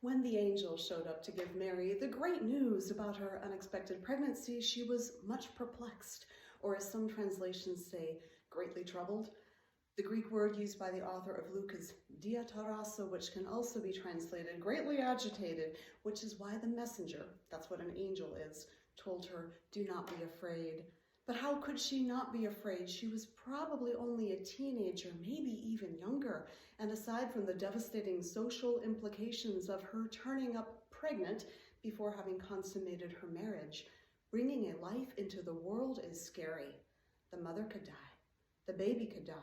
When the angel showed up to give Mary the great news about her unexpected pregnancy, she was much perplexed, or as some translations say, greatly troubled. The Greek word used by the author of Luke is diatarasso, which can also be translated greatly agitated, which is why the messenger, that's what an angel is, told her, do not be afraid. But how could she not be afraid? She was probably only a teenager, maybe even younger. And aside from the devastating social implications of her turning up pregnant before having consummated her marriage, bringing a life into the world is scary. The mother could die. The baby could die.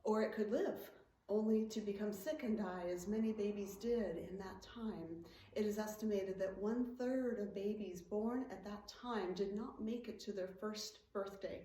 Or it could live, only to become sick and die, as many babies did in that time. It is estimated that 1/3 of babies born at that time did not make it to their first birthday.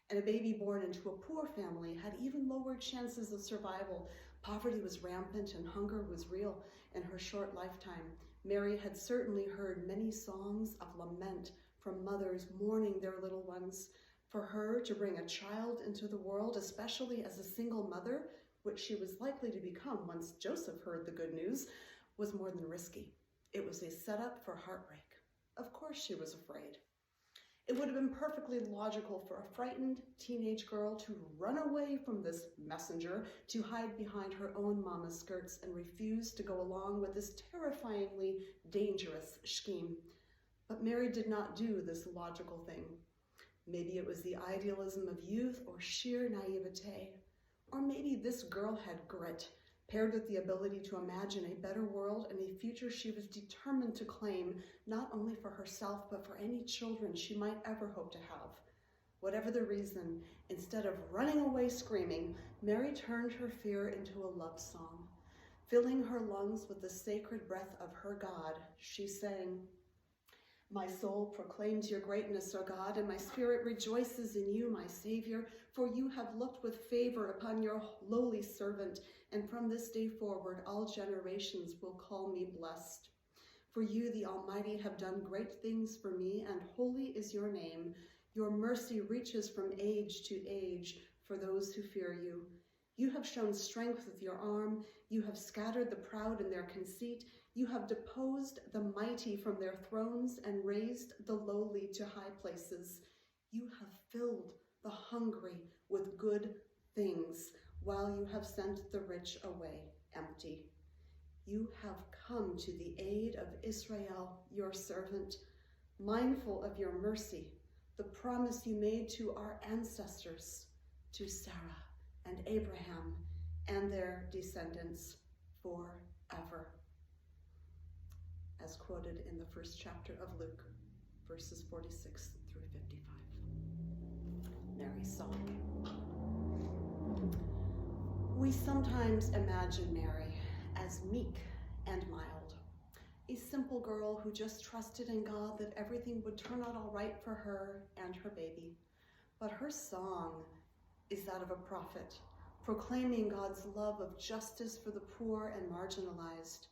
And a baby born into a poor family had even lower chances of survival. Poverty was rampant and hunger was real in her short lifetime. Mary had certainly heard many songs of lament from mothers mourning their little ones. For her to bring a child into the world, especially as a single mother, which she was likely to become once Joseph heard the good news, was more than risky. It was a setup for heartbreak. Of course she was afraid. It would have been perfectly logical for a frightened teenage girl to run away from this messenger, to hide behind her own mama's skirts and refuse to go along with this terrifyingly dangerous scheme. But Mary did not do this logical thing. Maybe it was the idealism of youth or sheer naivete. Or maybe this girl had grit, paired with the ability to imagine a better world and a future she was determined to claim, not only for herself, but for any children she might ever hope to have. Whatever the reason, instead of running away screaming, Mary turned her fear into a love song. Filling her lungs with the sacred breath of her God, she sang, "My soul proclaims your greatness, O God, and my spirit rejoices in you, my Savior, for you have looked with favor upon your lowly servant, and from this day forward all generations will call me blessed. For you, the Almighty, have done great things for me, and holy is your name. Your mercy reaches from age to age for those who fear you. You have shown strength with your arm. You have scattered the proud in their conceit. You have deposed the mighty from their thrones and raised the lowly to high places. You have filled the hungry with good things, while you have sent the rich away empty. You have come to the aid of Israel, your servant, mindful of your mercy, the promise you made to our ancestors, to Sarah and Abraham and their descendants forever." As quoted in the first chapter of Luke, verses 46 through 55. Mary's song. We sometimes imagine Mary as meek and mild, a simple girl who just trusted in God that everything would turn out all right for her and her baby. But her song is that of a prophet, proclaiming God's love of justice for the poor and marginalized.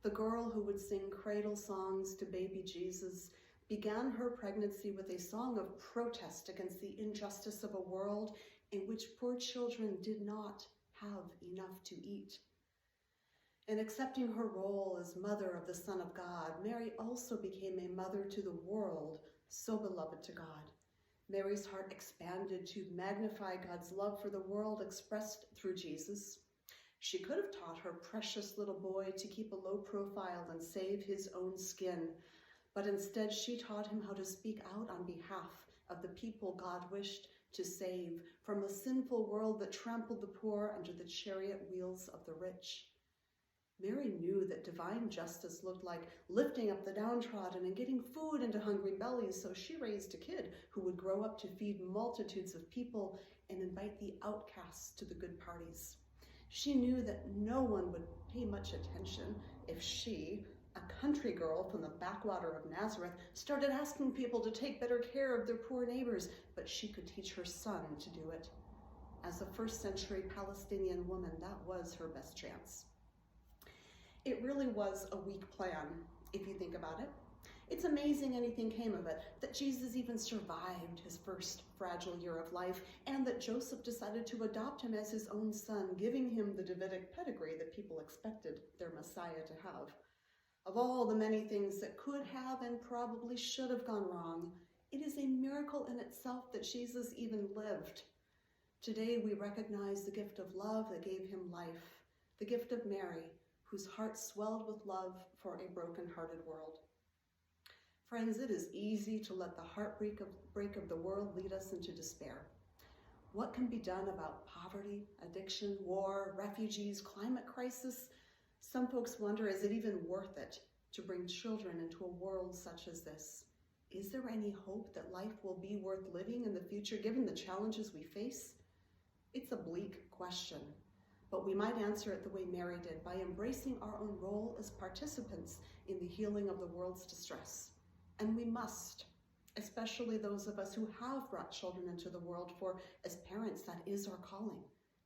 The girl who would sing cradle songs to baby Jesus began her pregnancy with a song of protest against the injustice of a world in which poor children did not have enough to eat. In accepting her role as mother of the Son of God, Mary also became a mother to the world, so beloved to God. Mary's heart expanded to magnify God's love for the world expressed through Jesus. She could have taught her precious little boy to keep a low profile and save his own skin, but instead she taught him how to speak out on behalf of the people God wished to save from a sinful world that trampled the poor under the chariot wheels of the rich. Mary knew that divine justice looked like lifting up the downtrodden and getting food into hungry bellies, so she raised a kid who would grow up to feed multitudes of people and invite the outcasts to the good parties. She knew that no one would pay much attention if she, a country girl from the backwater of Nazareth, started asking people to take better care of their poor neighbors, but she could teach her son to do it. As a first-century Palestinian woman, that was her best chance. It really was a weak plan, if you think about it. It's amazing anything came of it, that Jesus even survived his first fragile year of life, and that Joseph decided to adopt him as his own son, giving him the Davidic pedigree that people expected their Messiah to have. Of all the many things that could have and probably should have gone wrong, it is a miracle in itself that Jesus even lived. Today we recognize the gift of love that gave him life, the gift of Mary, whose heart swelled with love for a broken-hearted world. Friends, it is easy to let the heartbreak of the world lead us into despair. What can be done about poverty, addiction, war, refugees, climate crisis? Some folks wonder, is it even worth it to bring children into a world such as this? Is there any hope that life will be worth living in the future given the challenges we face? It's a bleak question, but we might answer it the way Mary did, by embracing our own role as participants in the healing of the world's distress. And we must, especially those of us who have brought children into the world, for as parents, that is our calling,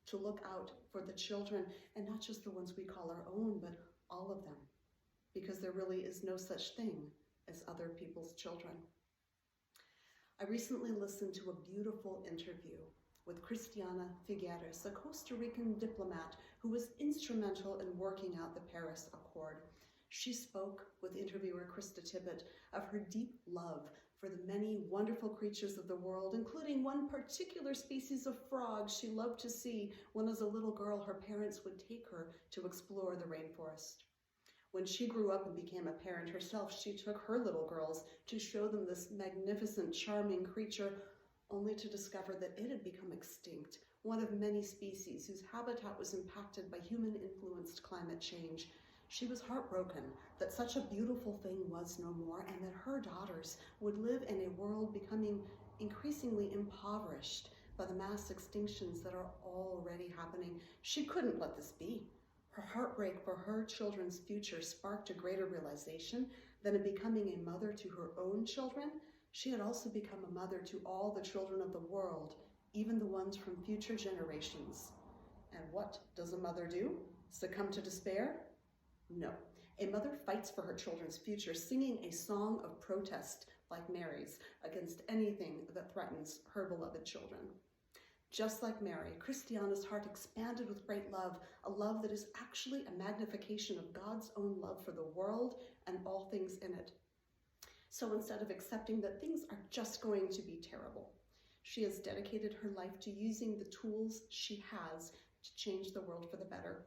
to look out for the children, and not just the ones we call our own, but all of them, because there really is no such thing as other people's children. I recently listened to a beautiful interview with Christiana Figueres, a Costa Rican diplomat who was instrumental in working out the Paris Accord. She spoke with interviewer Krista Tippett of her deep love for the many wonderful creatures of the world, including one particular species of frog she loved to see when, as a little girl, her parents would take her to explore the rainforest. When she grew up and became a parent herself, she took her little girls to show them this magnificent, charming creature, only to discover that it had become extinct, one of many species whose habitat was impacted by human-influenced climate change. She was heartbroken that such a beautiful thing was no more, and that her daughters would live in a world becoming increasingly impoverished by the mass extinctions that are already happening. She couldn't let this be. Her heartbreak for her children's future sparked a greater realization that in becoming a mother to her own children, she had also become a mother to all the children of the world, even the ones from future generations. And what does a mother do? Succumb to despair? No. A mother fights for her children's future, singing a song of protest like Mary's against anything that threatens her beloved children. Just like Mary, Christiana's heart expanded with great love, a love that is actually a magnification of God's own love for the world and all things in it. So instead of accepting that things are just going to be terrible, she has dedicated her life to using the tools she has to change the world for the better.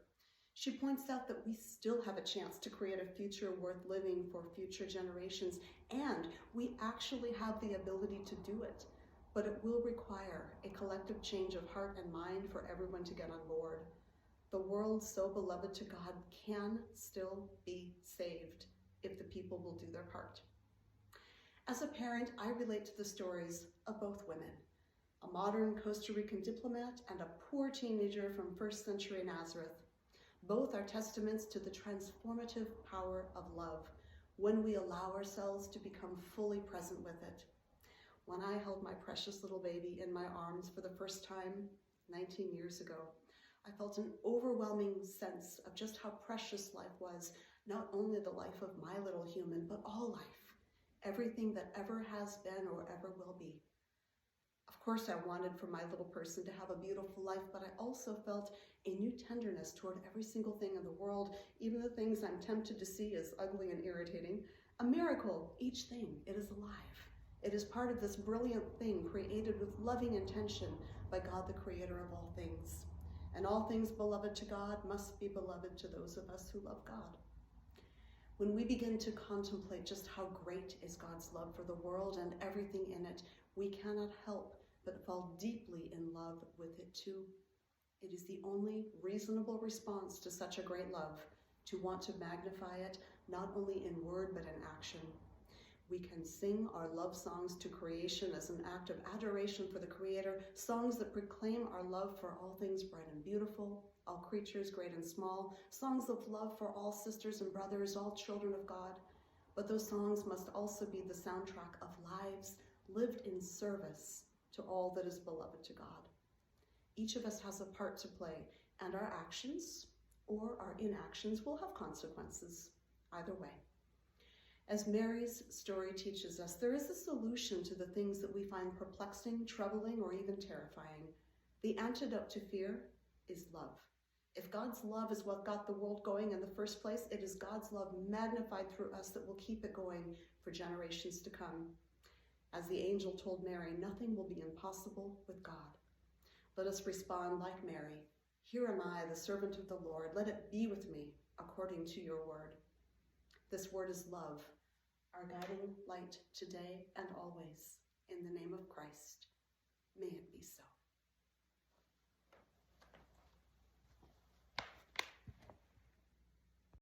She points out that we still have a chance to create a future worth living for future generations, and we actually have the ability to do it. But it will require a collective change of heart and mind for everyone to get on board. The world so beloved to God can still be saved if the people will do their part. As a parent, I relate to the stories of both women, a modern Costa Rican diplomat and a poor teenager from first century Nazareth. Both are testaments to the transformative power of love when we allow ourselves to become fully present with it. When I held my precious little baby in my arms for the first time 19 years ago, I felt an overwhelming sense of just how precious life was, not only the life of my little human, but all life, everything that ever has been or ever will be. Of course, I wanted for my little person to have a beautiful life, but I also felt a new tenderness toward every single thing in the world, even the things I'm tempted to see as ugly and irritating. A miracle, each thing, it is alive. It is part of this brilliant thing created with loving intention by God, the creator of all things. And all things beloved to God must be beloved to those of us who love God. When we begin to contemplate just how great is God's love for the world and everything in it, we cannot help but fall deeply in love with it too. It is the only reasonable response to such a great love, to want to magnify it, not only in word but in action. We can sing our love songs to creation as an act of adoration for the Creator, songs that proclaim our love for all things bright and beautiful, all creatures great and small, songs of love for all sisters and brothers, all children of God. But those songs must also be the soundtrack of lives lived in service to all that is beloved to God. Each of us has a part to play, and our actions or our inactions will have consequences, either way. As Mary's story teaches us, there is a solution to the things that we find perplexing, troubling, or even terrifying. The antidote to fear is love. If God's love is what got the world going in the first place, it is God's love magnified through us that will keep it going for generations to come. As the angel told Mary, nothing will be impossible with God. Let us respond like Mary. Here am I, the servant of the Lord. Let it be with me according to your word. This word is love, our guiding light today and always. In the name of Christ, may it be so.